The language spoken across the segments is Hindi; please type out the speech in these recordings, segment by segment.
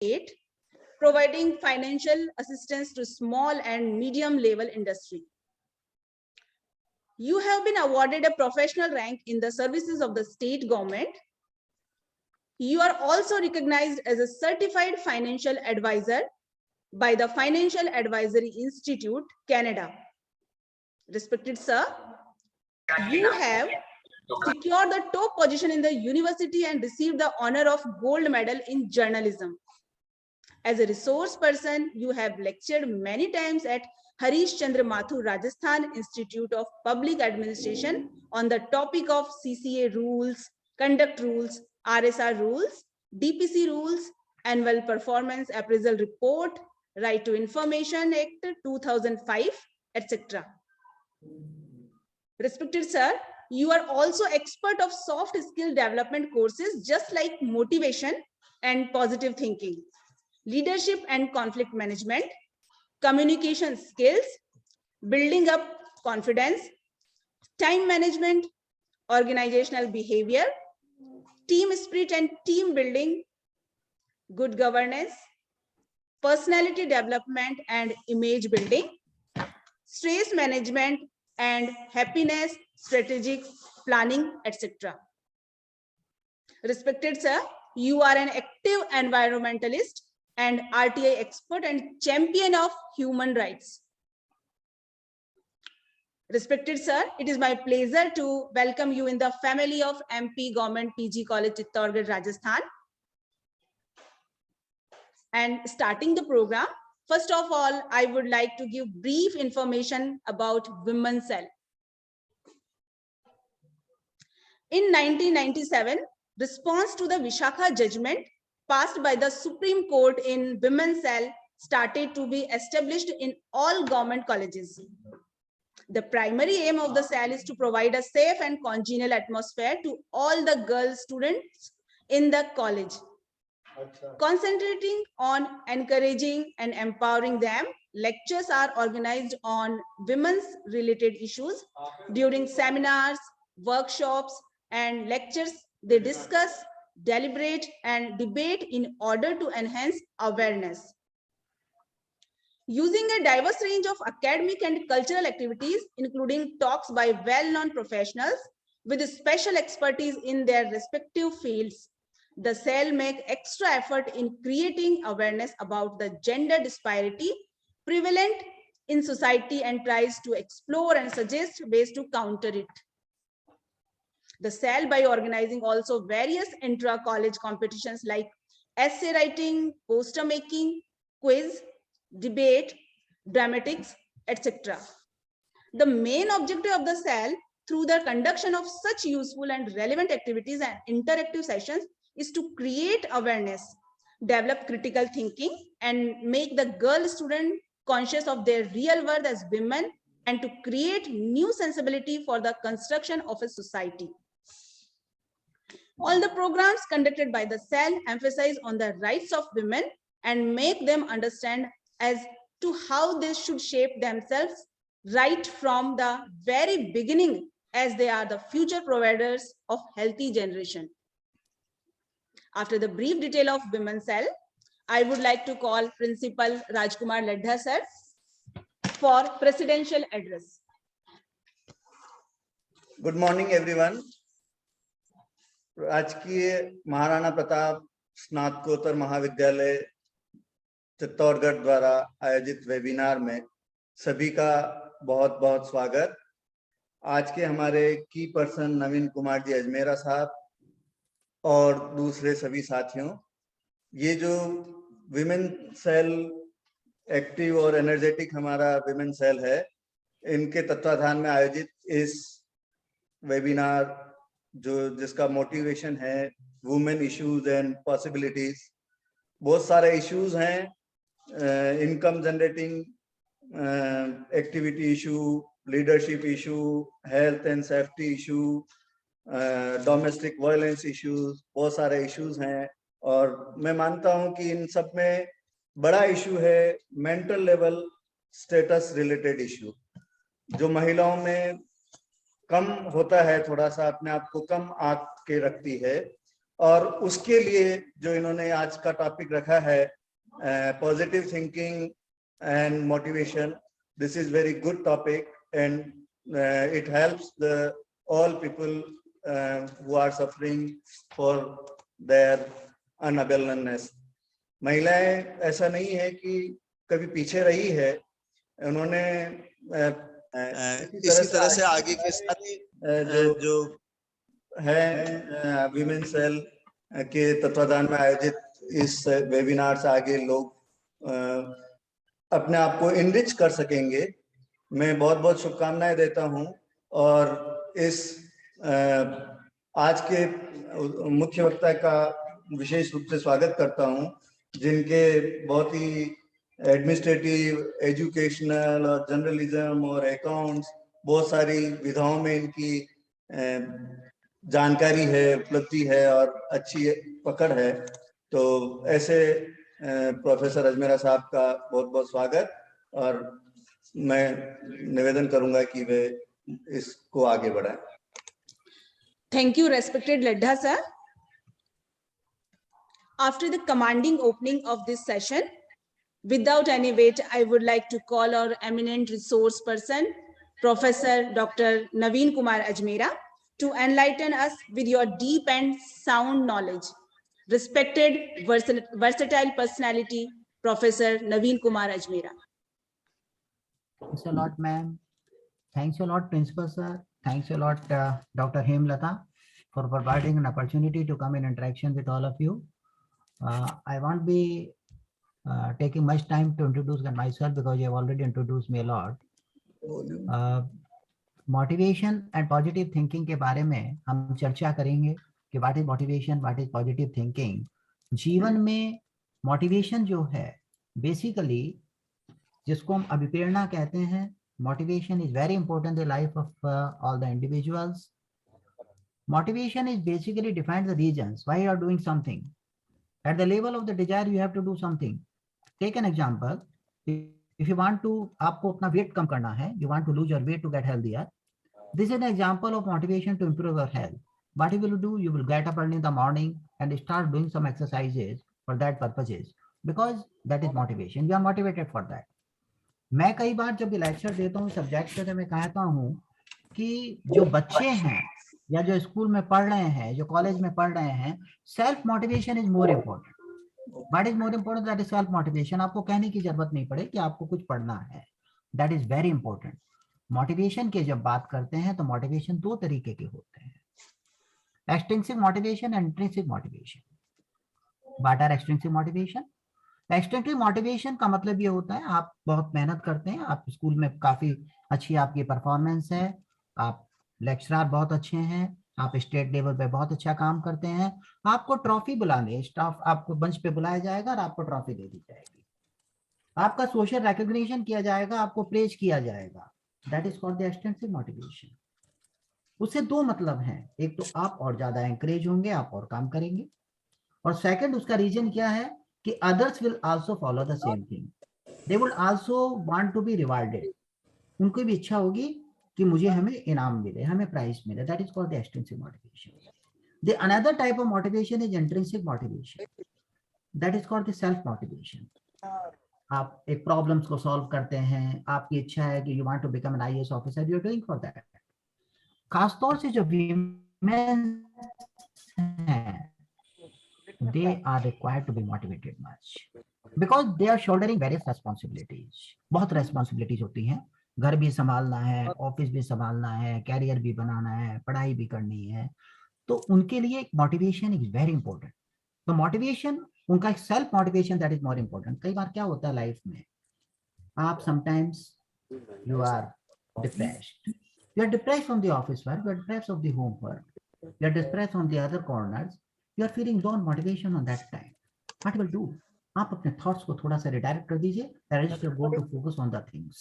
8, providing financial assistance to small and medium level industry. You have been awarded a professional rank in the services of the state government. You are also recognized as a certified financial advisor by the Financial Advisory Institute, Canada. Respected sir, you have secured the top position in the university and received the honor of gold medal in journalism. As a resource person, you have lectured many times at Harish Chandra Mathur Rajasthan Institute of Public Administration on the topic of CCA rules, conduct rules, RSR rules, DPC rules, annual performance appraisal report, Right to Information Act 2005, etc. Respected sir, you are also expert of soft skill development courses just like motivation and positive thinking, leadership and conflict management, communication skills, building up confidence, time management, organizational behavior, team spirit and team building, good governance, personality development and image building, stress management and happiness, strategic planning, etc. Respected sir, you are an active environmentalist and RTI expert and champion of human rights. Respected sir, it is my pleasure to welcome you in the family of MP Government PG College, Chittorgarh, Rajasthan. And starting the program, first of all, I would like to give brief information about Women's Cell. In 1997, response to the Vishakha judgment passed by the Supreme Court in Women's Cell started to be established in all government colleges. The primary aim of the cell is to provide a safe and congenial atmosphere to all the girl students in the college, concentrating on encouraging and empowering them. Lectures are organized on women's related issues. During seminars, workshops, and lectures, they discuss, deliberate, and debate in order to enhance awareness. Using a diverse range of academic and cultural activities, including talks by well-known professionals with special expertise in their respective fields, the cell makes extra effort in creating awareness about the gender disparity prevalent in society and tries to explore and suggest ways to counter it. The cell, by organizing also various intra-college competitions like essay writing, poster making, quiz, debate, dramatics, etc. The main objective of the cell, through the conduction of such useful and relevant activities and interactive sessions, is to create awareness, develop critical thinking, and make the girl student conscious of their real worth as women, and to create new sensibility for the construction of a society. All the programs conducted by the cell emphasize on the rights of women and make them understand as to how they should shape themselves right from the very beginning, as they are the future providers of healthy generation. After the brief detail of Women's Cell, I would like to call Principal Rajkumar Ladha sir for presidential address. Good morning, everyone. राजकीय महाराणा प्रताप स्नातकोत्तर महाविद्यालय चित्तौड़गढ़ द्वारा आयोजित वेबिनार में सभी का बहुत बहुत स्वागत। आज के हमारे की पर्सन नवीन कुमार जी अजमेरा साहब और दूसरे सभी साथियों, ये जो विमेन सेल एक्टिव और एनर्जेटिक हमारा विमेन सेल है, इनके तत्वाधान में आयोजित इस वेबिनार जिसका मोटिवेशन है वुमेन इश्यूज एंड पॉसिबिलिटीज, बहुत सारे इश्यूज हैं, income generating activity issue, leadership issue, health and safety issue, domestic violence issues, बहुत सारे इश्यूज हैं। और मैं मानता हूं कि इन सब में बड़ा इशू है mental level status related issue, जो महिलाओं में कम होता है, थोड़ा सा अपने आप को कम आंक के रखती है, और उसके लिए जो इन्होंने आज का टॉपिक रखा है positive thinking and motivation, this is very good topic and it helps the all people who are suffering for their unavailableness. महिलाएं ऐसा नहीं है कि कभी पीछे रही है, उन्होंने इसी तरह से आगे के साथ जो है विमेन सेल के तत्वाधान में आयोजित इस वेबिनार से आगे लोग अपने आप को इनरिच कर सकेंगे। मैं बहुत बहुत शुभकामनाएं देता हूं और इस आज के मुख्य वक्ता का विशेष रूप से स्वागत करता हूं, जिनके बहुत ही एडमिनिस्ट्रेटिव, एजुकेशनल और जर्नलिज्म और अकाउंट्स बहुत सारी विधाओं में इनकी जानकारी है, उपलब्धि है और अच्छी पकड़ है। तो ऐसे प्रोफेसर अजमेरा साहब का बहुत बहुत स्वागत और मैं निवेदन करूंगा कि वे इसको आगे बढ़ाएं। Thank you, respected Ladha sir. After the commanding opening of this session, without any wait, I would like to call our eminent resource person, Professor Dr. Naveen Kumar Ajmera, to enlighten us with your deep and sound knowledge. Respected, versatile personality, Professor Naveen Kumar Ajmera. Thanks a lot, ma'am. Thanks a lot, Principal Sir. Thanks a lot, Dr. Hemlata, for providing an opportunity to come in interaction with all of you. I won't be taking much time to introduce myself because you have already introduced me a lot. Motivation and positive thinking के बारे में हम चर्चा करेंगे कि what is motivation, what is positive thinking. जीवन में motivation जो है basically जिसको हम अभिप्रेरणा कहते हैं, motivation is very important in the life of all the individuals. Motivation is basically defines the reasons why you are doing something. At the level of the desire, you have to do something. Take an example. If you want to, आपको अपना weight कम करना है, you want to lose your weight to get healthier. This is an example of motivation to improve your health. What you will do, you will get up early in the morning and start doing some exercises for that purposes because that is motivation. You are motivated for that. मैं कई बार जब लेक्चर देता हूँ सब्जेक्ट पे, मैं कहता हूँ कि जो बच्चे हैं या जो स्कूल में पढ़ रहे हैं, जो कॉलेज में पढ़ रहे हैं, self motivation is more important. What is more important? That is self motivation. आपको कहने की जरूरत नहीं पड़े कि आपको कुछ पढ़ना है. That is very important. Motivation की जब बात करते हैं तो मोटिवेशन दो तरीके के होते हैं, extrinsic motivation and intrinsic motivation. What are extrinsic motivation? Extrinsic motivation का मतलब ये होता है आप बहुत मेहनत करते हैं, आप स्कूल में काफी अच्छी आपकी परफॉर्मेंस है, आप लेक्चरर बहुत अच्छे हैं, आप स्टेट लेवल पे बहुत अच्छा काम करते हैं, आपको ट्रॉफी बुलाने, स्टाफ आपको मंच पे बुलाया जाएगा और आपको ट्रॉफी दे दी जाएगी, आपका सोशल रिकॉग्निशन किया जाएगा, आपको प्रेज किया जाएगा. That is called the extrinsic motivation. उससे दो मतलब हैं, एक तो आप और ज्यादा एंकरेज होंगे, आप और काम करेंगे, और सेकंड उसका रीजन क्या है कि others will also follow the same thing. They will also want to be rewarded. उनको भी इच्छा होगी कि मुझे हमें इनाम मिले, हमें प्राइज मिले. That is called the extrinsic motivation. The another type of motivation is intrinsic motivation. That is called the self motivation. आप एक प्रॉब्लम्स को सॉल्व करते हैं, आपकी इच्छा है कि you want to become an IAS officer, you are doing for that. खासतौर से जो women हैं, they are required to be motivated much because they are shouldering various responsibilities. बहुत responsibilities होती हैं, घर भी संभालना है, ऑफिस भी संभालना है, कैरियर भी बनाना है, पढ़ाई भी करनी है, तो उनके लिए मोटिवेशन इज वेरी इंपॉर्टेंट. तो मोटिवेशन उनका self motivation that is more important. कई बार क्या होता है लाइफ में, आप sometimes you are depressed, you are depressed from the office work, you are depressed of the home work, you are depressed from the other corners, you are feeling low motivation on that time. What will do? आप अपने थॉट्स को थोड़ा सा रिडायरेक्ट कर दीजिए, go to focus on the things.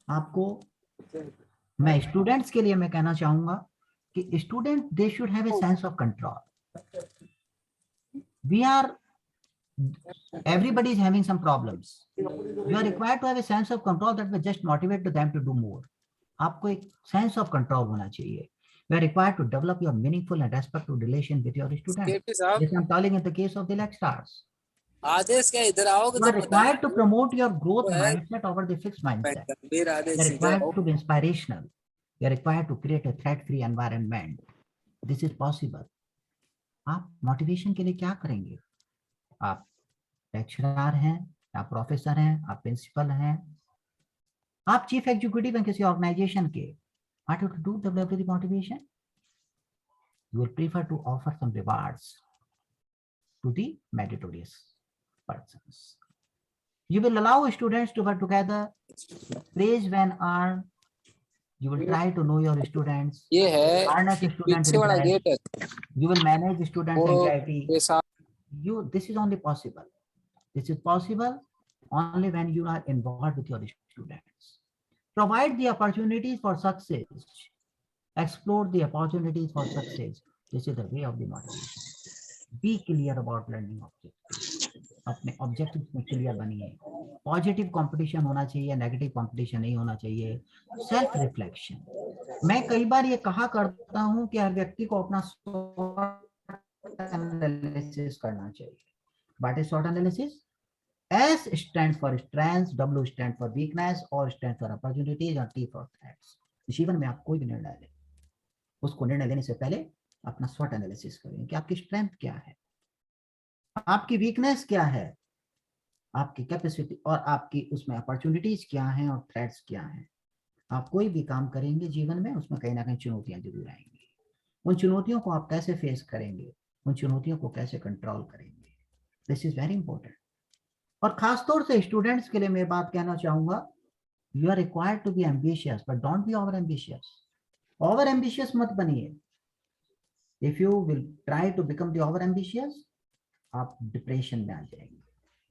आपको, मैं स्टूडेंट्स के लिए मैं कहना चाहूंगा कि student they should have a sense of control. We are everybody is having some problems. You are required to have a sense of control that will just motivate them to do more. आपको एक सेंस ऑफ कंट्रोल होना चाहिए. You are required to develop your meaningful and respectful relation with your students. KP साहब This I'm telling in the case of the lecturers. आदेश क्या इधर आओगे You are तो बताना required to promote your growth वो है mindset over the fixed mindset. गंभीर You आदेश are इधर आओ required to be inspirational. You are required to create a threat-free environment. This is possible. आप मोटिवेशन के लिए क्या करेंगे? आप लेक्चरर हैं, आप प्रोफेसर हैं, आप प्रिंसिपल हैं, आप चीफ एग्जीक्यूटिव हैं किसी ऑर्गेनाइजेशन के. What you do to develop the motivation? You will prefer to offer some rewards to the meritorious persons. You will allow students to work together, praise when earned. You will try to know your students, ये है harness student पीछे वाला interest. गेट है You will manage students' वो anxiety. ये साहब This is only possible. This is possible only when you are involved with your students. Provide the opportunities for success. Explore the opportunities for success. This is the way of the motivation. Be clear about learning objectives. अपने ऑब्जेक्टिव में क्लियर बनिए. पॉजिटिव कंपटीशन होना चाहिए, नेगेटिव कंपटीशन नहीं होना चाहिए. Self reflection. मैं कई बार ये कहा करता हूं कि हर व्यक्ति को अपना एनालिसिस करना चाहिए. What is SWOT analysis? S stands for strengths, W stands for weakness, और stands for opportunities और T for threats. जीवन में आप कोई भी निर्णय लें, उसको निर्णय लेने से पहले अपना SWOT एनालिसिस करें कि आपकी स्ट्रेंथ क्या है, आपकी वीकनेस क्या है, आपकी कैपेसिटी और आपकी उसमें अपॉर्चुनिटीज क्या हैं और थ्रेट्स क्या हैं. आप कोई भी काम करेंगे जीवन में, उसमें कहीं ना कहीं चुनौतियां जरूर आएंगी. उन चुनौतियों को आप कैसे फेस करेंगे, उन चुनौतियों को कैसे कंट्रोल करेंगे, दिस इज वेरी इंपॉर्टेंट. और खासतौर से स्टूडेंट्स के लिए मैं बात कहना चाहूंगा, you are required to be ambitious but don't be over ambitious. Over ambitious मत बनिए. If you will try to become the over ambitious, आप डिप्रेशन में आ जाएंगे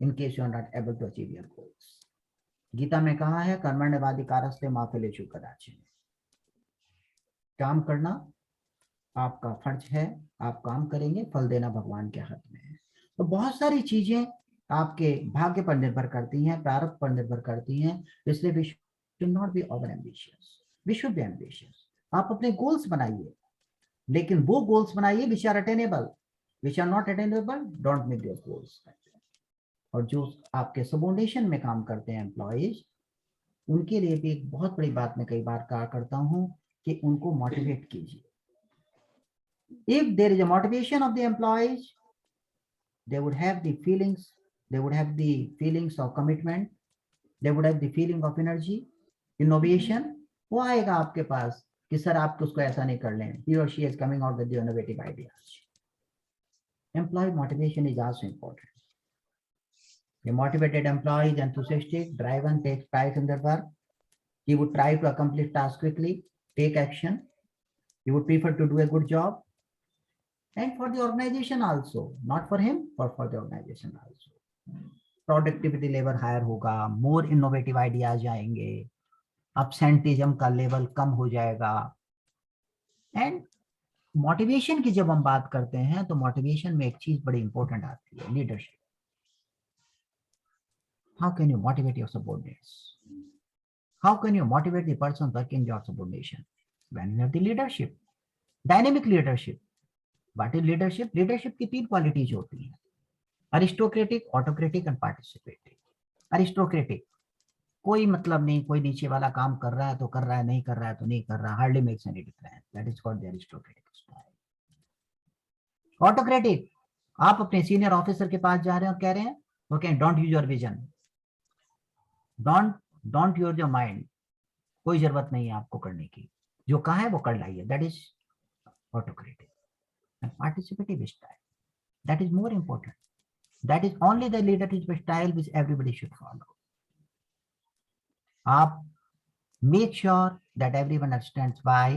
in case you are not able to achieve your goals. Gita में कहा है कर्मण्यवाधिकारस्ते मा फलेषु कदाचन. काम करना आपका फर्ज है, आप काम करेंगे, फल देना भगवान के हाथ में है. तो बहुत सारी चीजें आपके भाग्य पर निर्भर करती हैं, प्रारब्ध पर निर्भर करती हैं. इसलिए we should not be over ambitious, we should be ambitious. आप अपने गोल्स बनाइए, लेकिन वो गोल्स बनाइए which are attainable. Which are not attainable, don't make your goals. और जो आपके सबऑर्डिनेशन में काम करते हैं एम्प्लॉयज, उनके लिए भी एक बहुत बड़ी बात मैं कई बार कहा करता हूं कि उनको मोटिवेट कीजिए. If there is a motivation of the employees, they would have the feelings, they would have the feelings of commitment, they would have the feeling of energy, innovation. वो आएगा आपके पास कि सर आप उसको ऐसा नहीं कर लें. He or she is coming out with the innovative ideas. Employee motivation is also important. A motivated employee is enthusiastic, driven, takes pride in their work. He would try to accomplish tasks quickly, take action. He would prefer to do a good job. And for the organization also, not for him, but for the organization also. Productivity level higher होगा, more innovative ideas आएंगे, absenteeism का level कम हो जाएगा. And motivation की जब हम बात करते हैं तो motivation में एक चीज बड़ी important आती है, leadership. How can you motivate your subordinates? How can you motivate the person working in your subordination? When you have the leadership, dynamic leadership. What is leadership? Leadership की 3 क्वालिटीज होती हैं, aristocratic, autocratic and participative. Aristocratic, कोई मतलब नहीं, कोई नीचे वाला काम कर रहा है तो कर रहा है, नहीं कर रहा है तो नहीं कर रहा, hardly makes any difference. That is called the aristocratic style. Autocratic, आप अपने सीनियर ऑफिसर के पास जा रहे हैं और कह रहे हैं okay, don't use your vision, don't use your mind, कोई जरूरत नहीं है आपको करने की, जो कहा है वो कर लाइए. That is autocratic. And participative style, that is more important. That is only the leadership style which everybody should follow. आप make sure that everyone understands why.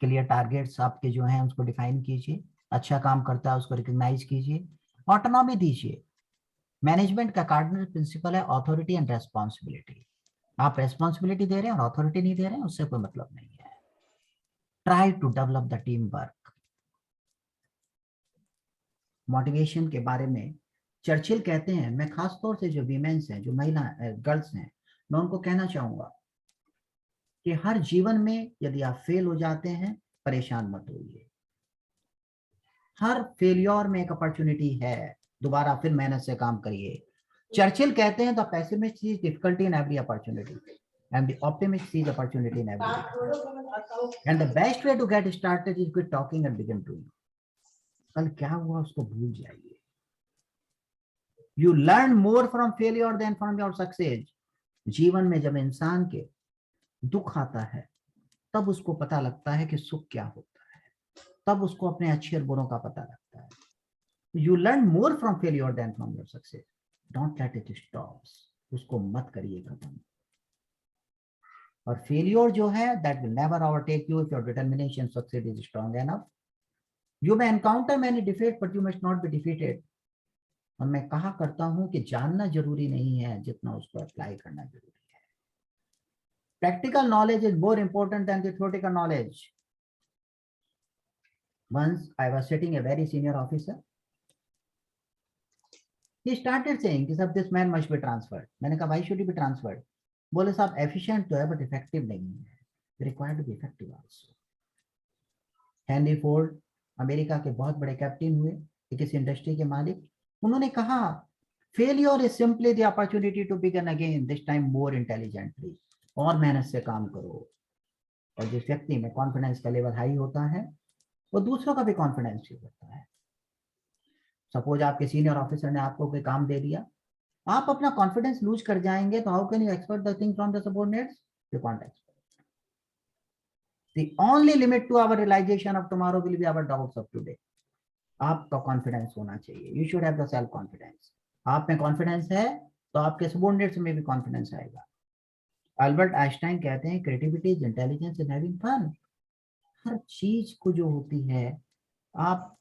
Clear targets आपके जो हैं उसको define कीजिए, अच्छा काम करता है उसको recognize कीजिए, autonomy दीजिए. मैनेजमेंट का कार्डिनल प्रिंसिपल है authority and responsibility. आप responsibility दे रहे हैं और authority नहीं दे रहे हैं, उससे कोई मतलब नहीं है. Try to develop the teamwork. Motivation के बारे में चर्चिल कहते हैं, मैं खास तौर से जो वीमेंस हैं, जो महिला गर्ल्स हैं, मैं उनको कहना चाहूंगा कि हर जीवन में यदि आप फेल हो जाते हैं परेशान मत होइए। हर फेलियर में एक अपॉर्चुनिटी है, दोबारा फिर मेहनत से काम करिए। चर्चिल कहते हैं the pessimist sees difficulty in every opportunity and the optimist sees opportunity in every and the best way to get started is quit talking and begin doing. कल क्या हुआ उसको भूल जाइए। You learn more from failure than from your success. जीवन में जब इंसान के दुख आता है तब उसको पता लगता है कि सुख क्या होता है, तब उसको अपने अच्छे और बुरों का पता लगता है। You learn more from failure than from your success. Don't let it stops, उसको मत करिए खत्म। और फेलियर जो है that will never overtake you if your determination success is strong enough. You may encounter many defeat but you must not be defeated. और मैं कहा करता हूं कि जानना जरूरी नहीं है जितना उसको अप्लाई करना जरूरी है। Practical knowledge is more important than the theoretical knowledge. Once I was sitting a very senior officer. He started saying कि सब this man must be transferred. मैंने कहा why should he be transferred? बोले साहब efficient तो है but effective नहीं है. Required to be effective also. Henry Ford America के बहुत बड़े कैप्टन हुए, किसी इंडस्ट्री के मालिक, उन्होंने कहा failure is simply the opportunity to begin again, this time more intelligently. और मेहनत से काम करो। और जिस व्यक्ति में कॉन्फिडेंस का लेवल हाई होता है वो दूसरों का भी कॉन्फिडेंस फील करता है। सपोज आपके सीनियर ऑफिसर ने आपको कोई काम दे दिया, आप अपना कॉन्फिडेंस लूज कर जाएंगे तो how can you expect the thing from the subordinates? You can't expect. The only limit to our realization of tomorrow will be our doubts of today. आपका कॉन्फिडेंस होना चाहिए। You should have the self confidence. आप में कॉन्फिडेंस है तो आपके सबऑर्डिनेट्स में भी कॉन्फिडेंस आएगा। अल्बर्ट आइंस्टाइन कहते हैं creativity is intelligence in having fun. हर चीज को जो होती है आप,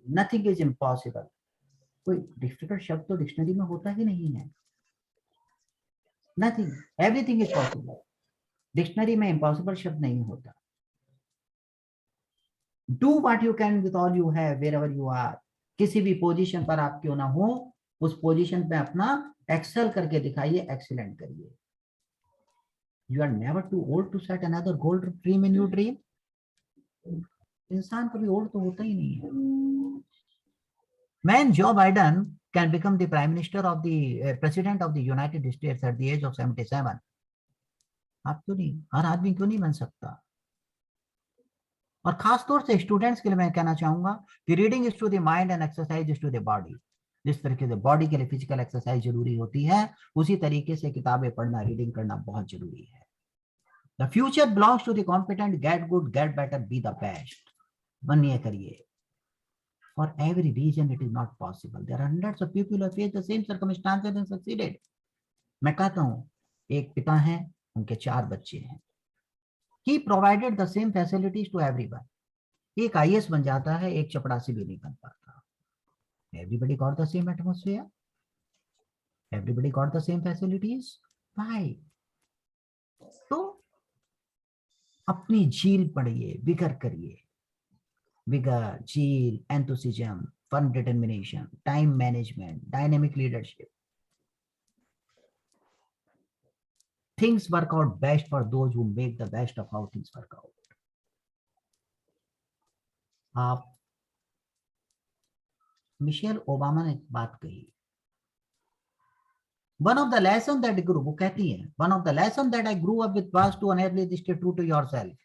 नथिंग इज इम्पॉसिबल। कोई डिफिकल्ट शब्द तो डिक्शनरी में होता ही नहीं है। Nothing, everything is possible. Dictionary में इम्पॉसिबल शब्द नहीं होता। Do what you can with all you have wherever you are. किसी भी पोजीशन पर आप क्यों ना हो, उस पोजीशन पे अपना एक्सेल करके दिखाइए, एक्सीलेंट करिए। You are never too old to set another goal dream in your dream. इंसान कभी ओल्ड तो होता ही नहीं है। Man Joe Biden can become the prime minister of the president of the United States at the age of 77। आप क्यों नहीं, हर आदमी क्यों नहीं बन सकता? और खास तौर से स्टूडेंट्स के लिए मैं कहना चाहूंगा कि reading is to the mind and exercise is to the body. जिस तरीके से बॉडी के लिए फिजिकल एक्सरसाइज जरूरी होती है, उसी तरीके से किताबें पढ़ना, रीडिंग करना बहुत जरूरी है। The future belongs to the competent, get good, get better, be the best. बनिए, करिए। For every reason it is not possible. There are hundreds of people who face the same circumstances and succeeded. मैं कहता हूँ एक पिता है, उनके 4 बच्चे हैं। He provided the same facilities to everyone. एक IAS बन जाता है, एक चपरासी भी नहीं बन पाता। Everybody got the same atmosphere. Everybody got the same facilities. Why? तो अपनी झील पढ़िए, विगर करिए। Vigor, zeal, enthusiasm, firm determination, time management, dynamic leadership. Things work out best for those who make the best of how things work out. आप, मिशेल ओबामा ने बात कही, one of the lessons that I grew, वो कहती है, one of the lessons that I grew up with was to always stay true to yourself.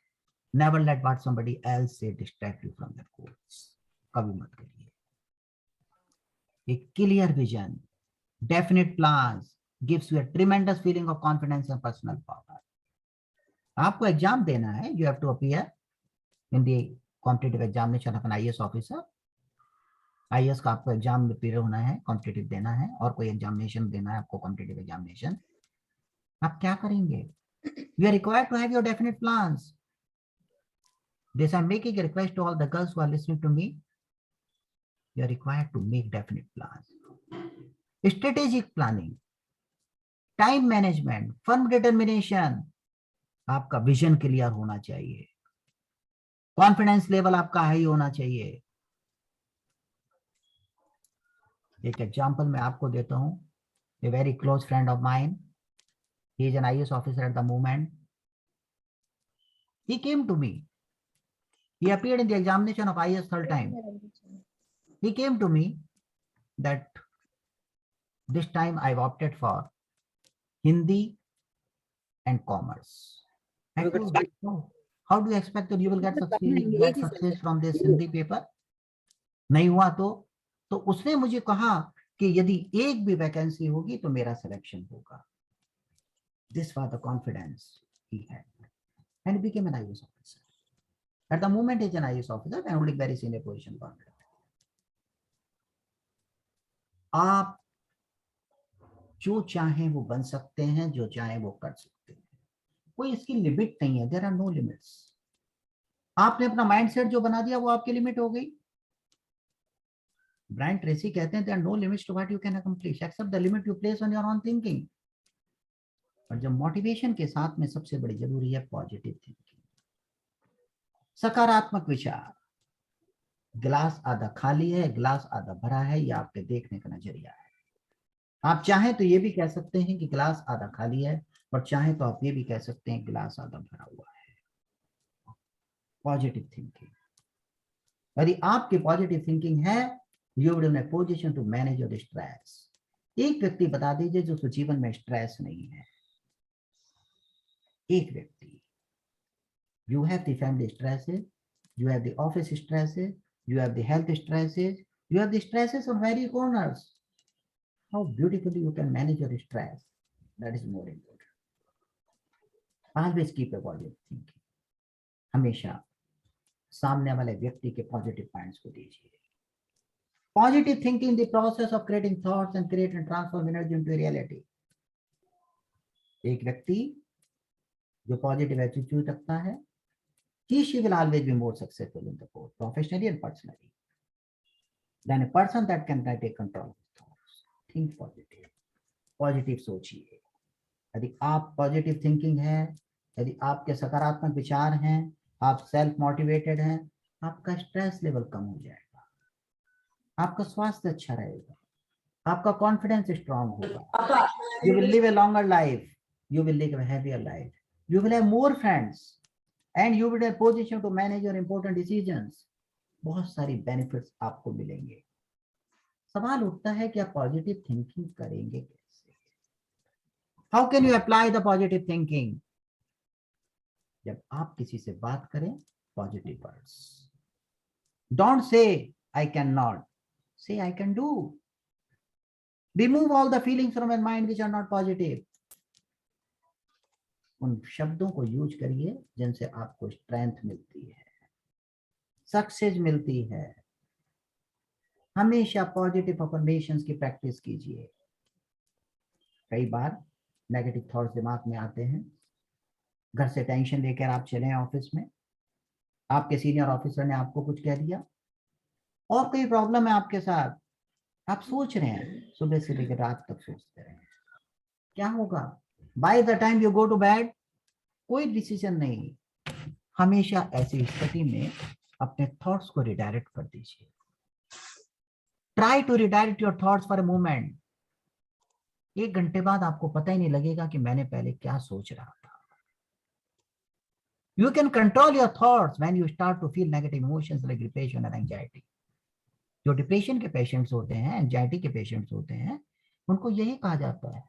Never let what somebody else say distract you from your goals. कभी मत करिए। A clear vision, definite plans gives you a tremendous feeling of confidence and personal power. आपको एग्जाम देना है, you have to appear in the competitive examination of an IAS officer. IAS का आपको एग्जाम में प्रिपेयर होना है, कॉम्पिटिटिव देना है, और कोई एग्जामिनेशन देना है आपको, कॉम्पिटिटिव एग्जामिनेशन। आप क्या करेंगे? You are required to have your definite plans. This I'm making a request to all the girls who are listening to me. You are required to make definite plans. Strategic planning, time management, firm determination. आपका विजन क्लियर होना चाहिए। कॉन्फिडेंस लेवल आपका हाई होना चाहिए। एक एग्जांपल मैं आपको देता हूं। A very close friend of mine, he is an IAS officer at the moment. He came to me He appeared in the examination of IAS third time. He came to me that this time I've opted for Hindi and commerce. I told him, "No. How do you expect that you will get success from this Hindi paper? नहीं हुआ तो उसने मुझे कहा कि यदि एक भी वैकेंसी होगी तो मेरा सिलेक्शन होगा." This was the confidence he had, and he became an IAS officer. At the moment, he's an IAS officer and holding very senior position. आप जो चाहें वो बन सकते हैं, जो चाहें वो कर सकते हैं, कोई इसकी लिमिट नहीं है. There are no limits. आपने अपना माइंडसेट जो बना दिया वो आपकी लिमिट हो गई. ब्रायन ट्रेसी कहते हैं there are no limits to what you can accomplish except the limit you place on your own thinking. और जब मोटिवेशन के साथ में सबसे बड़ी जरूरी है पॉजिटिव थिंकिंग, सकारात्मक विचार. गिलास आधा खाली है, गिलास आधा भरा है, ये आपके देखने का नजरिया है. आप चाहें तो ये भी कह सकते हैं कि गिलास आधा खाली है, और चाहें तो आप ये भी कह सकते हैं गिलास आधा भरा हुआ है. Positive thinking. यदि आपकी पॉजिटिव थिंकिंग है, you will be in a position to manage your stress. एक व्यक्ति बता दीजिए जो जीवन में स्ट्रेस नहीं है. एक व्यक्ति. You have the family stresses, you have the office stresses, you have the health stresses, you have the stresses on various corners. How beautifully you can manage your stress, that is more important. Always keep a positive thinking. हमेशा सामने वाले व्यक्ति के पॉजिटिव पॉइंट्स को दीजिए. Positive thinking, the process of creating thoughts and create and transform energy into reality. एक व्यक्ति जो पॉजिटिव एटीट्यूड रखता है, she will always be more successful in the both professionally and personally than a person that can take control of his thoughts. Think positive. Positive सोचिए. यदि आप पॉजिटिव थिंकिंग है, यदि आपके सकारात्मक विचार हैं, आप सेल्फ मोटिवेटेड हैं, आपका स्ट्रेस लेवल कम हो जाएगा, आपका स्वास्थ्य अच्छा रहेगा, आपका कॉन्फिडेंस स्ट्रांग होगा. You will live a longer life. You will live a happier life. You will have more friends. And you will be in a position to manage your important decisions. बहुत सारी बेनिफिट्स आपको मिलेंगे. सवाल उठता है कि आप पॉजिटिव थिंकिंग करेंगे कैसे? How can you apply the positive thinking? जब आप किसी से बात करें, positive words. Don't say I cannot. Say I can do. Remove all the feelings from your mind which are not positive. उन शब्दों को यूज करिए जिनसे आपको स्ट्रेंथ मिलती है, सक्सेस मिलती है. हमेशा पॉजिटिव अफर्मेशंस की प्रैक्टिस कीजिए. कई बार नेगेटिव थॉट्स दिमाग में आते हैं. घर से टेंशन लेकर आप चले ऑफिस में, आपके सीनियर ऑफिसर ने आपको कुछ कह दिया, और कोई प्रॉब्लम है आपके साथ, आप सोच रहे हैं, सुबह से लेकर रात तक सोचते रहे, क्या होगा? By the time you go to bed, कोई डिसीजन नहीं. हमेशा ऐसी स्थिति में अपने थॉट्स को रिडायरेक्ट कर दीजिए. Try to redirect your thoughts for a moment. 1 घंटे बाद आपको पता ही नहीं लगेगा कि मैंने पहले क्या सोच रहा था. You can control your thoughts when you start to feel negative emotions like depression and anxiety. जो डिप्रेशन के पेशेंट्स होते हैं, एंजाइटी के पेशेंट्स होते हैं, उनको यही कहा जाता है,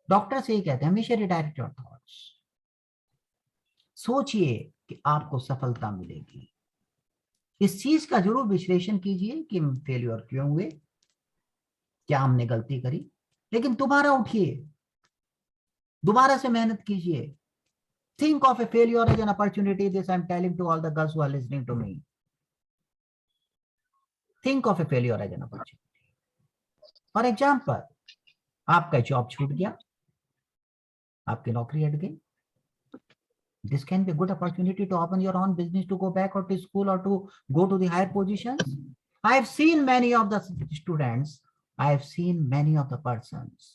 डॉक्टर से ही कहते हैं हमेशा रिडायरेक्ट योर थॉट्स. सोचिए कि आपको सफलता मिलेगी. इस चीज का जरूर विश्लेषण कीजिए कि फेल्योर क्यों हुए, क्या हमने गलती करी, लेकिन दोबारा उठिए, दोबारा से मेहनत कीजिए. Think of a failure as an opportunity. This I am telling to all the girls who are listening to me. Think of a failure as an opportunity. For example, आपका जॉब छूट गया, आपकी नौकरी हट गई. This can be a good opportunity to open your own business, to go back or to school or to go to the higher positions. I have seen many of the students, I have seen many of the persons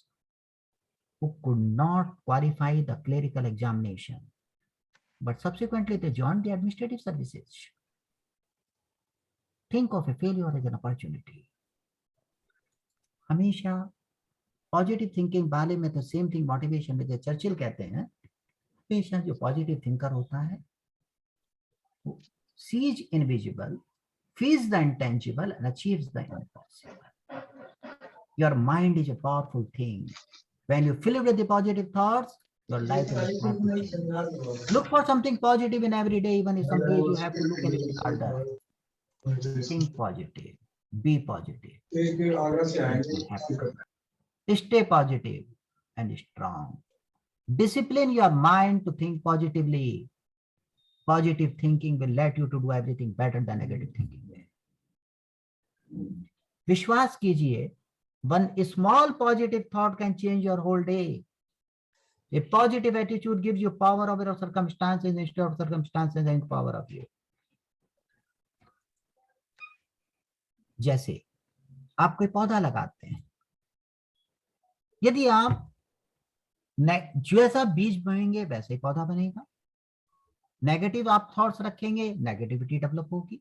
who could not qualify the clerical examination, but subsequently they joined the administrative services. Think of a failure as an opportunity. हमेशा पॉजिटिव थिंकिंग बारे में तो सेम थिंग मोटिवेशन में चर्चिल कहते हैं, हमेशा जो पॉजिटिव थिंकर होता है वो sees invisible, feels the intangible, and achieves the impossible. Your mind is a powerful thing. When you fill it with the positive thoughts, your life will start to change. Look for something positive in every day, even if some days you have to look a little harder. Think positive, be positive, and be happy. Stay positive and strong. Discipline your mind to think positively. Positive thinking will let you to do everything better than negative thinking will. विश्वास कीजिए, one small positive thought can change your whole day. A positive attitude gives you power over your circumstances instead of circumstances in power of you. जैसे आप कोई पौधा लगाते हैं, यदि आप जैसा बीज बोएंगे वैसे ही पौधा बनेगा। नेगेटिव आप थॉट्स रखेंगे, नेगेटिविटी डेवलप होगी।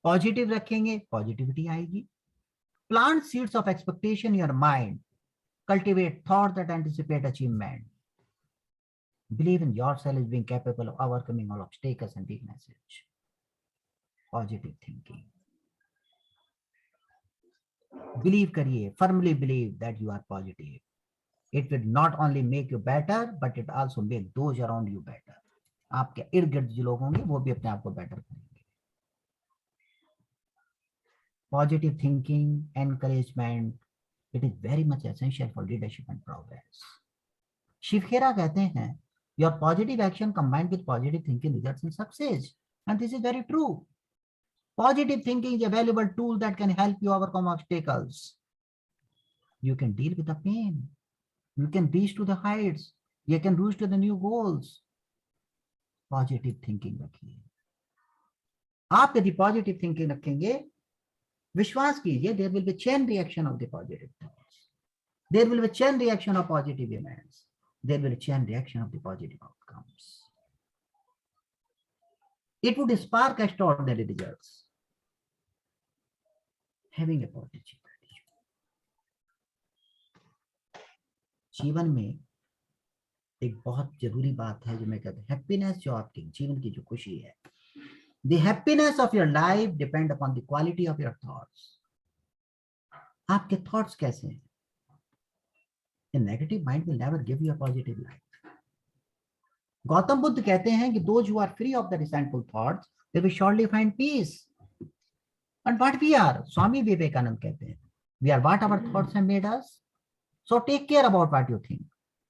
पॉजिटिव रखेंगे, पॉजिटिविटी आएगी। Plant seeds of expectation in your mind, cultivate thought that anticipate achievement, believe in yourself as being capable of overcoming all obstacles and weaknesses. Positive thinking, believe करिए, firmly believe that you are positive. It will not only make you better, but it also make those around you better. आपके इर्द गिर्द जो लोग होंगे वो भी अपने आप को बेटर करेंगे। Positive thinking, encouragement, it is very much essential for leadership and progress. Shiv खेरा कहते हैं, your positive action combined with positive thinking results in success, and this is very true. Positive thinking is a valuable tool that can help you overcome obstacles. You can deal with the pain. You can reach to the heights. You can reach to the new goals. Positive thinking रखिए। आप यदि पॉजिटिव थिंकिंग रखेंगे, विश्वास कीजिए, there will be chain reaction of the positive thoughts. There will be chain reaction of positive events. There will be chain reaction of the positive outcomes. It would spark extraordinary results. Having a positive attitude. जीवन में एक बहुत जरूरी बात है जो मैं कहता हूँ, हैप्पीनेस, जो आपके जीवन की जो खुशी है। The happiness of your life depend upon the quality of your thoughts. आपके थॉट्स कैसे हैं? A negative mind will never give you a positive life. Gautam Buddha कहते हैं कि those who are free of the resentful thoughts, they will surely find peace. And what we are, Swami Vivekananda कहते हैं, we are what our thoughts have made us. So take care about what you think.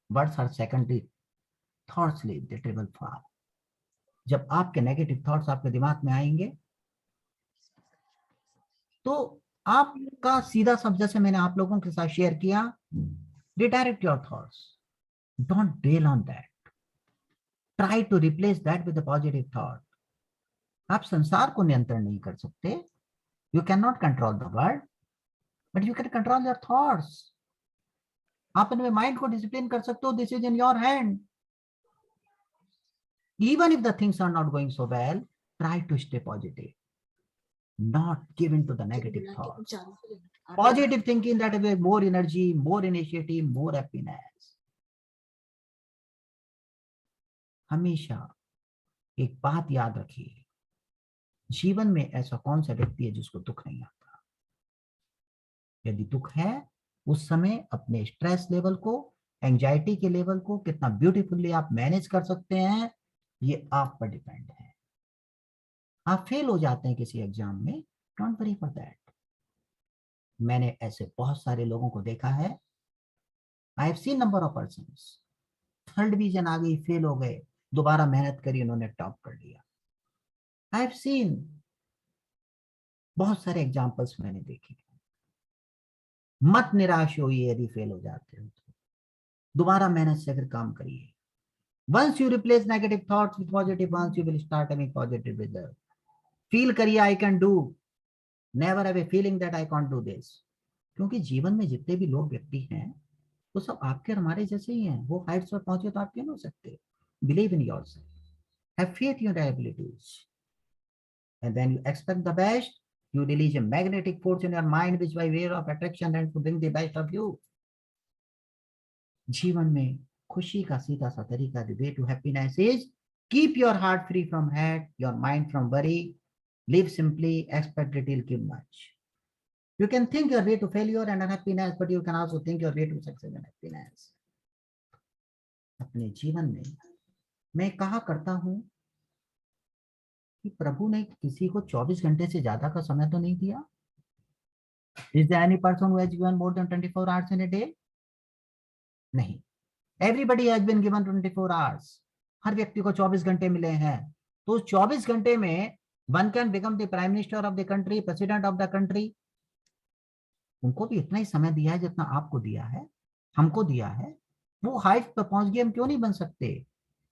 Words are secondary. Thoughts lead, they travel far. जब आपके नेगेटिव थॉट्स आपके दिमाग में आएंगे तो आपका सीधा शब्द, जैसे मैंने आप लोगों के साथ शेयर किया, redirect your thoughts. Don't dwell on that. Try to replace that with a positive thought. आप संसार को नियंत्रण नहीं कर सकते. You cannot control the world, but you can control your thoughts. आप अपने माइंड को डिसिप्लिन कर सकते हो. This is in your hand. Even if the things are not going so well, try to stay positive. Not give in to the negative thoughts. Positive thinking that will more energy, more initiative, more happiness. हमेशा एक बात याद रखिए, जीवन में ऐसा कौन सा व्यक्ति है जिसको दुख नहीं आता? यदि दुख है, उस समय अपने स्ट्रेस लेवल को, एंजाइटी के लेवल को कितना ब्यूटीफुली आप मैनेज कर सकते हैं, ये आप पर डिपेंड है. आप फेल हो जाते हैं किसी एग्जाम में, डोंट वरी फॉर दैट. मैंने ऐसे बहुत सारे लोगों को देखा है. I have seen number of persons, third division आ गई, फेल हो गए, दोबारा मेहनत करी, उन्होंने टॉप कर लिया. आई हैव सीन बहुत सारे एग्जाम्पल्स मैंने देखे. मत निराश होइए यदि फेल हो जाते हो तो दोबारा मेहनत से फिर काम करिए. Once you replace negative thoughts with positive ones, you will start having positive results. Feel करिए I can do. Never have a feeling that I can't do this. क्योंकि जीवन में जितने भी लोग व्यक्ति हैं वो सब आपके और हमारे जैसे ही हैं. वो हाइट्स पर पहुंचे तो आप क्यों नहीं हो सकते? Believe in yourself. Have faith in your abilities. And then you expect the best. You release a magnetic force in your mind which by way of attraction and to bring the best of you. जीवन में खुशी का सीधा सा तरीका, the way to happiness is Keep your heart free from hate, your mind from worry. Live simply, expect little, give much. You can think your way to failure and unhappiness, but you can also think your way to success and happiness. अपने जीवन में मैं कहा करता हूं कि प्रभु ने किसी को 24 घंटे से ज्यादा का समय तो नहीं दिया. Is there any person who has given more than 24 hours in a day? नहीं. Everybody has been given 24 hours. हर व्यक्ति को 24 घंटे मिले हैं. तो 24 घंटे में one can become the prime minister of the country, president of the country. उनको भी इतना ही समय दिया है जितना आपको दिया है, हमको दिया है. वो हाइट पर पहुंच गए, हम क्यों नहीं बन सकते?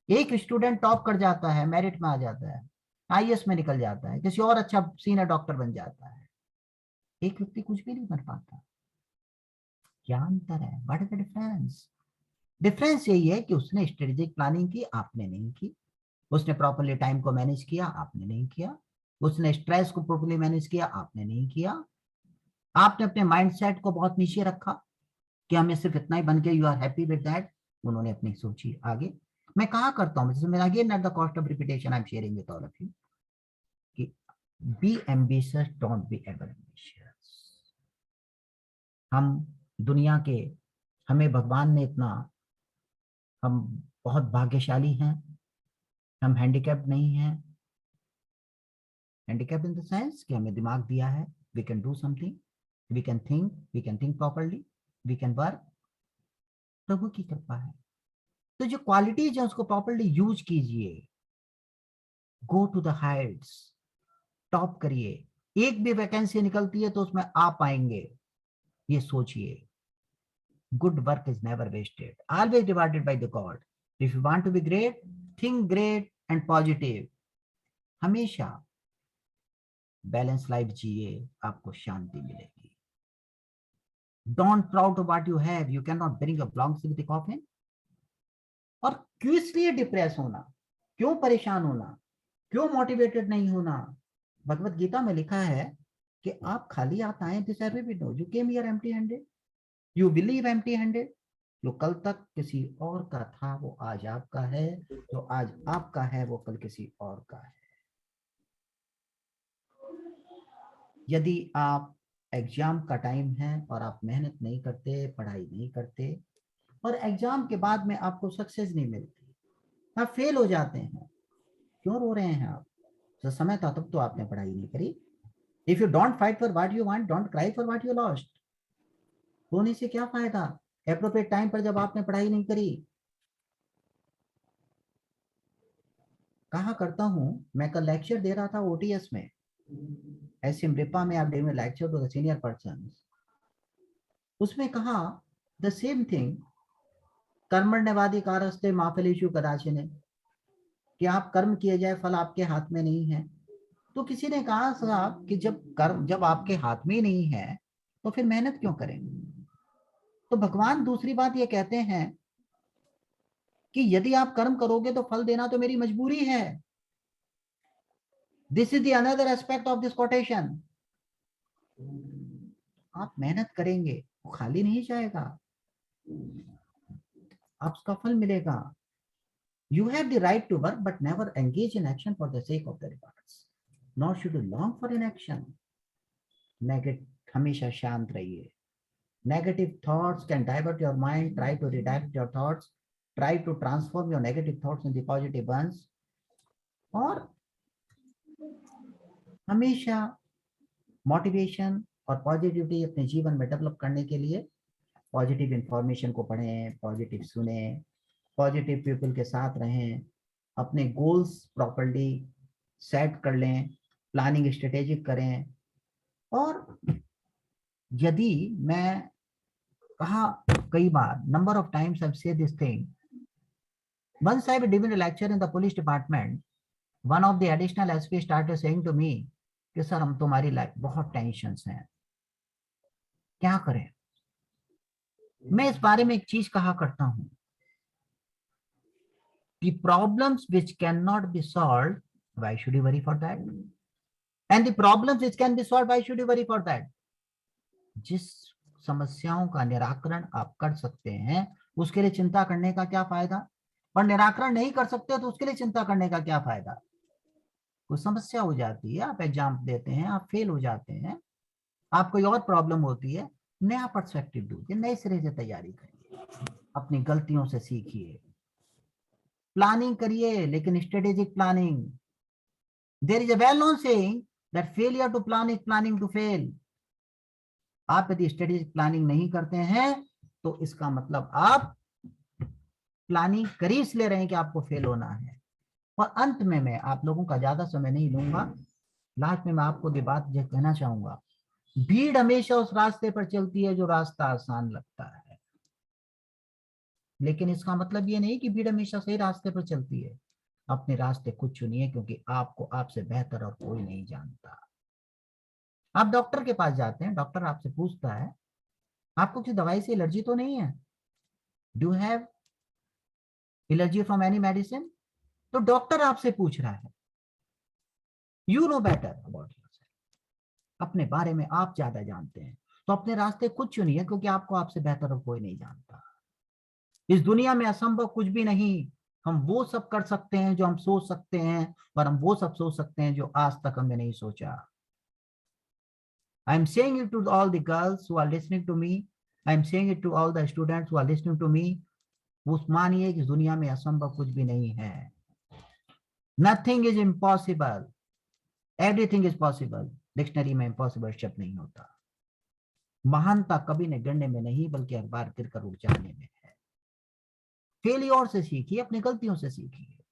एक स्टूडेंट टॉप कर जाता है, मेरिट में आ जाता है, आईएएस में निकल जाता है, किसी और अच्छा सीनियर डॉक्टर बन जाता है. एक व्यक्ति कुछ भी नहीं बन पाता. क्या अंतर है? What is the difference? Difference यही है कि उसने स्ट्रेटेजिक प्लानिंग की, आपने नहीं की. उसने प्रॉपर्ली टाइम को मैनेज किया, आपने नहीं किया. उसने स्ट्रेस को प्रॉपर्ली मैनेज किया, आपने नहीं किया. आपने अपने माइंडसेट को बहुत नीचे रखा कि हमें सिर्फ इतना ही बन के you are happy with that. उन्होंने अपनी सोची आगे. मैं कहा करता हूं, जैसे मेरा again at the cost of repetition I am sharing with all of you कि be ambitious, don't be ever ambitious. हम दुनिया के, हमें भगवान ने इतना, हम बहुत भाग्यशाली हैं. हम हैंडीकैप्ड नहीं हैं. हैंडीकैप्ड इन द सेंस कि हमें दिमाग दिया है. We can do something, we can think properly, we can work. प्रभु की कृपा है. तो जो क्वालिटीज है उसको प्रॉपर्ली यूज कीजिए. Go to the heights, top करिए. एक भी वैकेंसी निकलती है तो उसमें आप आएंगे, ये सोचिए. Good work is never wasted, always divided by the god. If you want to be great, think great and positive. हमेशा बैलेंस लाइफ जिए, आपको शांति मिलेगी. Don't proud of what you have, you can not bring your belongings with the coffin. और क्यों इसलिए डिप्रेस होना, क्यों परेशान होना, क्यों मोटिवेटेड नहीं होना? भगवत गीता में लिखा है कि आप खाली हाथ आए, this everybody know. You came here empty handed, you believe empty handed. जो कल तक किसी और का था वो आज आपका है, जो आज आपका है वो कल किसी और का है. यदि आप एग्जाम का टाइम है और आप मेहनत नहीं करते, पढ़ाई नहीं करते, और एग्जाम के बाद में आपको सक्सेस नहीं मिलती, आप फेल हो जाते हैं, क्यों रो रहे हैं आप? तो समय था तब तो आपने पढ़ाई नहीं करी. If you don't fight for what you want, don't cry for what you lost. रोने से क्या फायदा? एप्रोप्रिएट टाइम पर जब आपने पढ़ाई नहीं करी. कहा करता हूं, मैं कल लेक्चर दे रहा था ओटीएस में, एसिमरिपा में. आप day lecture to the senior person. उसमें कहा द सेम थिंग, कर्मण्यवाधिकारस्ते मा फलेषु कदाचन, कि आप कर्म किए जाए, फल आपके हाथ में नहीं है. तो किसी ने कहा साहब कि जब आपके हाथ में ही नहीं है तो फिर मेहनत क्यों करें? तो भगवान दूसरी बात ये कहते हैं कि यदि आप कर्म करोगे तो फल देना तो मेरी मजबूरी है. This is the another aspect of this quotation. आप मेहनत करेंगे, वो खाली नहीं जाएगा, आपका फल मिलेगा. You have the right to work, but never engage in action for the sake of the rewards. Nor should you long for inaction. हमेशा शांत रहिए. Negative thoughts can divert your mind. Try to redirect your thoughts. Try to transform your negative thoughts into positive ones. और हमेशा मोटिवेशन और पॉजिटिविटी अपने जीवन में डेवलप करने के लिए पॉजिटिव इंफॉर्मेशन को पढ़ें, पॉजिटिव सुने, पॉजिटिव पीपल के साथ रहें, अपने गोल्स प्रॉपर्ली सेट कर लें, प्लानिंग स्ट्रेटेजिक करें. और यदि मैं कहा कई बार, नंबर ऑफ टाइम्स आई से this thing. once I was giving a lecture in the police department, one of the additional SP started saying to me कि सर हम तुम्हारी लाइफ बहुत टेंशन्स हैं, क्या करें? मैं इस बारे में एक चीज कहा करता हूं, the problems which cannot be solved, why should you worry for that? And the problems which can be solved, why should you worry for that? जिस समस्याओं का निराकरण आप कर सकते हैं उसके लिए चिंता करने का क्या फायदा? और निराकरण नहीं कर सकते तो उसके लिए चिंता करने का क्या फायदा। कुछ समस्या हो जाती है, आप एग्जाम देते हैं, आप फेल हो जाते हैं, आप कोई और प्रॉब्लम होती है, नया पर्सपेक्टिव ढूंढिए, नए सिरे से तैयारी करिए, अपनी गलतियों से सीखिए, प्लानिंग करिए, लेकिन strategic planning. There is a well known saying that failure to plan is planning to fail. आप यदि स्ट्रेटेजिक प्लानिंग नहीं करते हैं तो इसका मतलब आप प्लानिंग कर ही इसलिए रहे हैं कि आपको फेल होना है। और अंत में मैं आप लोगों का ज्यादा समय नहीं लूंगा, लास्ट में मैं आपको ये बात कहना चाहूंगा, भीड़ हमेशा उस रास्ते पर चलती है जो रास्ता आसान लगता है, लेकिन इसका मतलब ये नहीं कि भीड़ हमेशा सही रास्ते पर चलती है। अपने रास्ते खुद चुनिए, क्योंकि आपको आपसे बेहतर और कोई नहीं जानता। आप डॉक्टर के पास जाते हैं, डॉक्टर आपसे पूछता है आपको किसी दवाई से एलर्जी तो नहीं है, do have allergy from any medicine. तो डॉक्टर आपसे पूछ रहा है, you know better about yourself, अपने बारे में आप ज्यादा जानते हैं, तो अपने रास्ते खुद चुनिए, क्योंकि आपको आपसे बेहतर और कोई नहीं जानता। इस दुनिया में असंभव कुछ भी नहीं। हम वो सब कर सकते हैं जो हम सोच सकते हैं, और हम वो सब सोच सकते हैं जो आज तक हमने नहीं सोचा। I am saying it to all the girls who are listening to me. I am saying it to all the students who are listening to me. वो मानिए कि दुनिया में असंभव कुछ भी नहीं है। Nothing is impossible. Everything is possible. Dictionary में इम्पॉसिबल शब्द नहीं होता। महानता कभी न गिरने में नहीं, बल्कि हर बार गिरकर उठ जाने में है। फेलियर से सीखिए, अपनी गलतियों से सीखिए।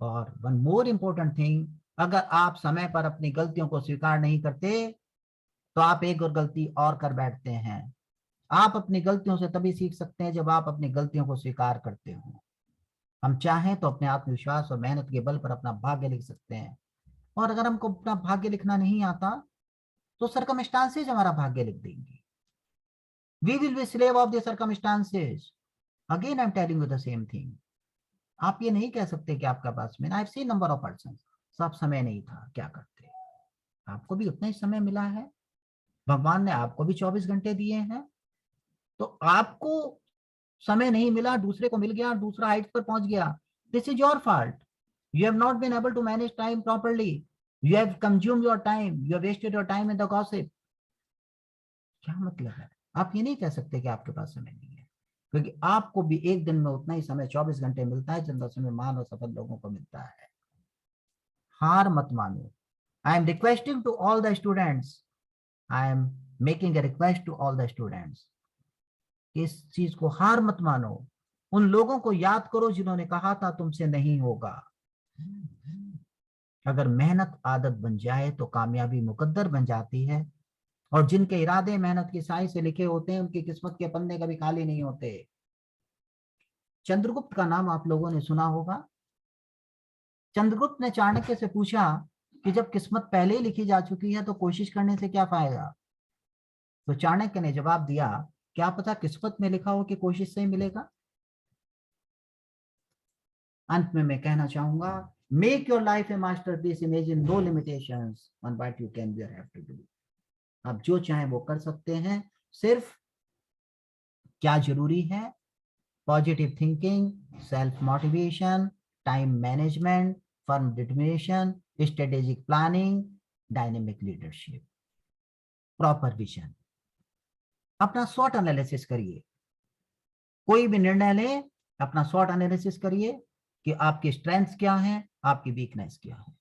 और वन मोर इंपॉर्टेंट थिंग, अगर आप समय पर अपनी गलतियों को स्वीकार नहीं करते तो आप एक और गलती और कर बैठते हैं। आप अपनी गलतियों से तभी सीख सकते हैं जब आप अपनी गलतियों को स्वीकार करते हो। हम चाहें तो अपने आत्मविश्वास और मेहनत के बल पर अपना भाग्य लिख सकते हैं, और अगर हमको अपना भाग्य लिखना नहीं आता तो सर्कमस्टांसेस हमारा भाग्य लिख देंगे। We will be slave of the circumstances. Again I am telling you the same thing. आप ये नहीं कह सकते कि आपका पास में, I have seen number of person, सब समय नहीं था, क्या करते, आपको भी उतना ही समय मिला है, भगवान ने आपको भी 24 घंटे दिए हैं। तो आपको समय नहीं मिला, दूसरे को मिल गया, दूसरा हाइट पर पहुंच गया, this is your fault. You have not been able to manage time properly, you have consumed your time, you have wasted your time in the gossip. क्या मतलब है? आप ये नहीं कह सकते कि आपके पास समय नहीं है, क्योंकि आपको भी एक दिन में उतना ही समय 24 घंटे मिलता है जितना समय महान और सफल लोगों को मिलता है। हार मत मानो। I am requesting to all the students, I am making a request to all the students, इस चीज को हार मत मानो। उन लोगों को याद करो जिन्होंने कहा था तुमसे नहीं होगा। अगर मेहनत आदत बन जाए तो कामयाबी मुकद्दर बन जाती है, और जिनके इरादे मेहनत की स्याही से लिखे होते हैं उनकी किस्मत के पन्ने कभी खाली नहीं होते। चंद्रगुप्त का नाम आप लोगों ने सुना होगा। चंद्रगुप्त ने चाणक्य से पूछा कि जब किस्मत पहले ही लिखी जा चुकी है तो कोशिश करने से क्या फायदा। तो चाणक्य ने जवाब दिया, क्या पता किस्मत में लिखा हो कि कोशिश से ही मिलेगा। अंत में मैं कहना चाहूंगा, make your life a masterpiece, imagine no limitations on what you can be और हैव टू डू। आप जो चाहें वो कर सकते हैं, सिर्फ क्या जरूरी है, positive thinking, self motivation, time management, firm determination, strategic planning, dynamic leadership, proper vision. अपना स्वॉट एनालिसिस करिए, कोई भी निर्णय लें अपना स्वॉट एनालिसिस करिए कि आपकी स्ट्रेंथ्स क्या हैं, आपकी वीकनेस क्या है,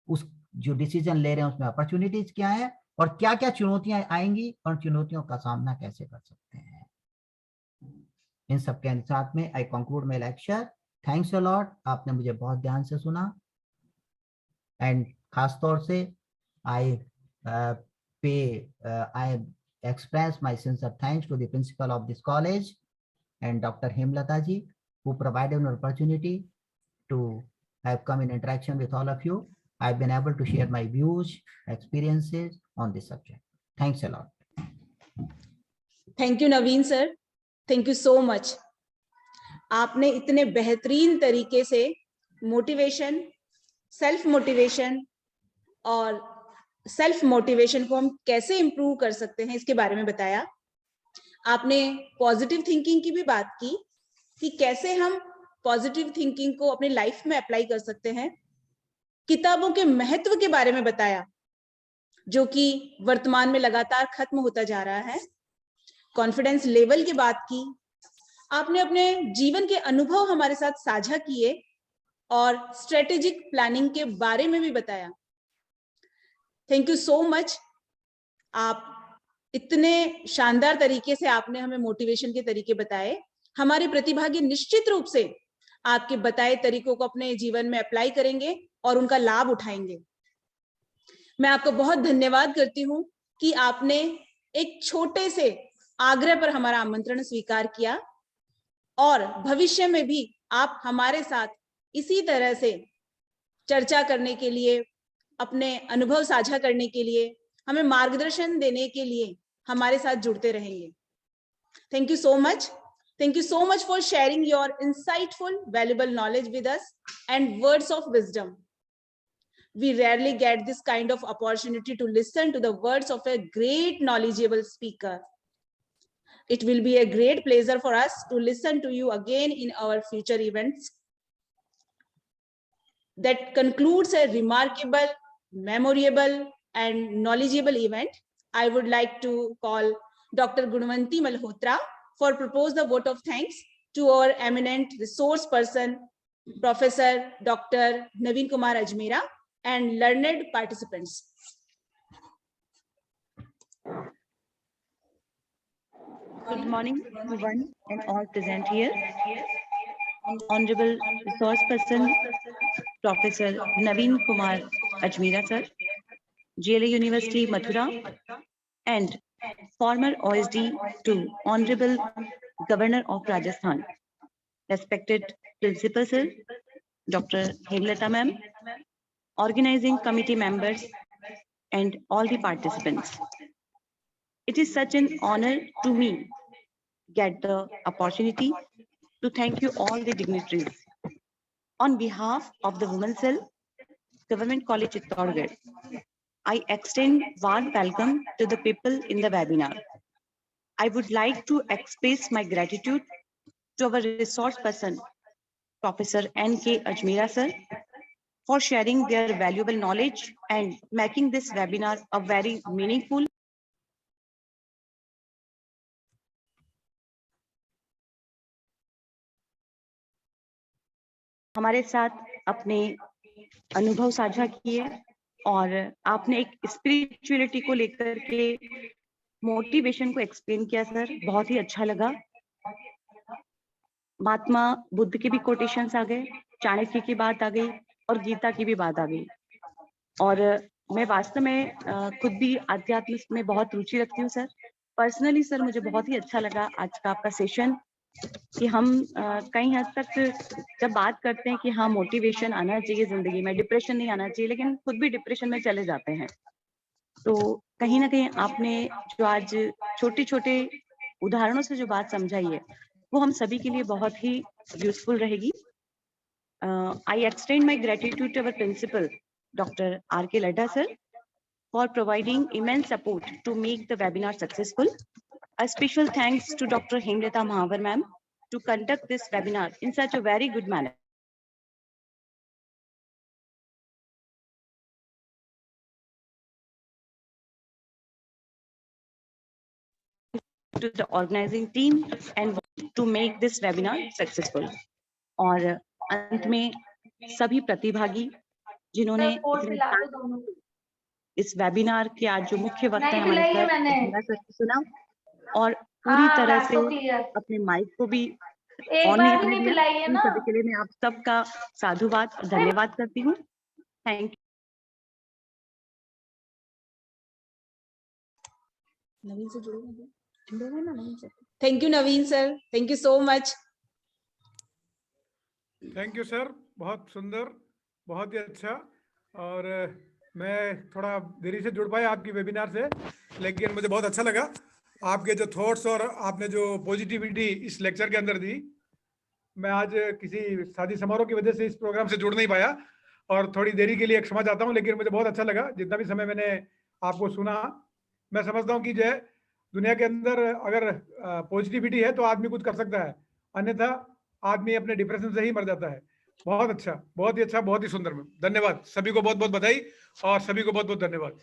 उस जो डिसीजन ले रहे हैं उसमें अपॉर्चुनिटीज क्या है, और क्या क्या चुनौतियां आएंगी और चुनौतियों का सामना कैसे कर सकते हैं। इन सब के साथ में I conclude my lecture. Thanks a lot, आपने मुझे बहुत ध्यान से सुना, एंड खास तौर से आई express my sincere thanks to the principal of this college and Dr. Hemlata ji, who provided an opportunity to have come in interaction with all of you. I've been able to share my views, experiences on this subject. Thanks a lot. Thank you Naveen sir, thank you so much. आपने इतने बेहतरीन तरीके से मोटिवेशन, सेल्फ मोटिवेशन और सेल्फ मोटिवेशन को हम कैसे इंप्रूव कर सकते हैं इसके बारे में बताया। आपने पॉजिटिव थिंकिंग की भी बात की, कि कैसे हम पॉजिटिव थिंकिंग को अपनी लाइफ में अप्लाई कर सकते हैं। किताबों के महत्व के बारे में बताया, जो कि वर्तमान में लगातार खत्म होता जा रहा है। कॉन्फिडेंस लेवल की बात की। आपने अपने जीवन के अनुभव हमारे साथ साझा किए और स्ट्रेटेजिक प्लानिंग के बारे में भी बताया। Thank you so much. आप इतने शानदार तरीके से आपने हमें मोटिवेशन के तरीके बताए। हमारे प्रतिभागी निश्चित रूप से आपके बताए तरीकों को अपने जीवन में अप्लाई करेंगे और उनका लाभ उठाएंगे। मैं आपको बहुत धन्यवाद करती हूं कि आपने एक छोटे से आग्रह पर हमारा आमंत्रण स्वीकार किया और भविष्य में भी आप हमारे साथ इसी तरह से चर्चा करने के लिए, अपने अनुभव साझा करने के लिए, हमें मार्गदर्शन देने के लिए हमारे साथ जुड़ते रहेंगे। Thank you so much. Thank you so much for sharing your insightful, valuable knowledge with us and words of wisdom. We rarely get this kind of opportunity to listen to the words of a great knowledgeable speaker. It will be a great pleasure for us to listen to you again in our future events. That concludes a remarkable, memorable, and knowledgeable event. I would like to call Dr. Gunwanti Malhotra for propose the vote of thanks to our eminent resource person, Professor Dr. Naveen Kumar Ajmera, and learned participants. Good morning, everyone, and all present here. Honorable resource person, Professor Naveen Kumar Ajmera, sir, GLA University, Mathura, and former OSD to Honorable Governor of Rajasthan, respected Principal Sir, Dr. Hemlata Ma'am, organizing committee members, and all the participants. It is such an honor to me get the opportunity to thank you all the dignitaries. On behalf of the Women's Cell, Government College Chittorgarh, I extend warm welcome to the people in the webinar. I would like to express my gratitude to our resource person, Professor N.K. Ajmera sir, for sharing their valuable knowledge and making this webinar a very meaningful. हमारे साथ अपने अनुभव साझा किए और आपने एक स्पिरिचुअलिटी को लेकर के मोटिवेशन को एक्सप्लेन किया सर, बहुत ही अच्छा लगा। महात्मा बुद्ध के भी कोटेशंस आ गए, चाणक्य की बात आ गई और गीता की भी बात आ गई। और मैं वास्तव में खुद भी आध्यात्म में बहुत रुचि रखती हूँ सर। पर्सनली सर मुझे बहुत ही अच्छा लगा आज का आपका सेशन, कि हम कई हद तक जब बात करते हैं कि हाँ मोटिवेशन आना चाहिए जिंदगी में, डिप्रेशन नहीं आना चाहिए, लेकिन खुद भी डिप्रेशन में चले जाते हैं। तो कहीं ना कहीं आपने जो आज छोटे छोटे उदाहरणों से जो बात समझाई है वो हम सभी के लिए बहुत ही यूजफुल रहेगी। I extend my gratitude to our principal doctor R.K. Ladha sir for providing immense support to make the webinar successful. A special thanks to Dr. Hemlata Mahavar ma'am to conduct this webinar in such a very good manner. To the organizing team and to make this webinar successful. और अंत में सभी प्रतिभागी जिन्होंने इस वेबिनार के आज जो मुख्य वक्ता है हमारे सर सुना और पूरी तरह से अपने माइक को भी ऑन नहीं दिया, इन सभी के लिए मैं आप सबका साधुवाद और धन्यवाद करती हूँ। Thank you. Thank you Naveen sir, thank you so much. Thank you sir, बहुत सुंदर, बहुत ही अच्छा। और मैं थोड़ा देरी से जुड़ पाया आपकी वेबिनार से, लेकिन मुझे बहुत अच्छा लगा आपके जो थॉट्स और आपने जो पॉजिटिविटी इस लेक्चर के अंदर दी। मैं आज किसी शादी समारोह की वजह से इस प्रोग्राम से जुड़ नहीं पाया और थोड़ी देरी के लिए क्षमा चाहता हूं, लेकिन मुझे बहुत अच्छा लगा जितना भी समय मैंने आपको सुना। मैं समझता हूं कि जो है दुनिया के अंदर अगर पॉजिटिविटी है तो आदमी कुछ कर सकता है, अन्यथा आदमी अपने डिप्रेशन से ही मर जाता है। बहुत अच्छा, बहुत ही अच्छा, बहुत ही सुंदर मैम, धन्यवाद। सभी को बहुत बहुत बधाई और सभी को बहुत बहुत धन्यवाद।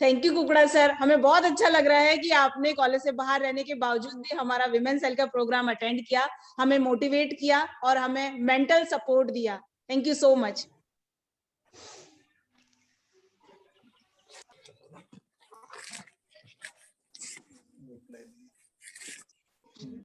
थैंक यू कुकड़ा सर, हमें बहुत अच्छा लग रहा है कि आपने कॉलेज से बाहर रहने के बावजूद भी हमारा विमेन सेल का प्रोग्राम अटेंड किया, हमें मोटिवेट किया और हमें मेंटल सपोर्ट दिया। Thank you so much.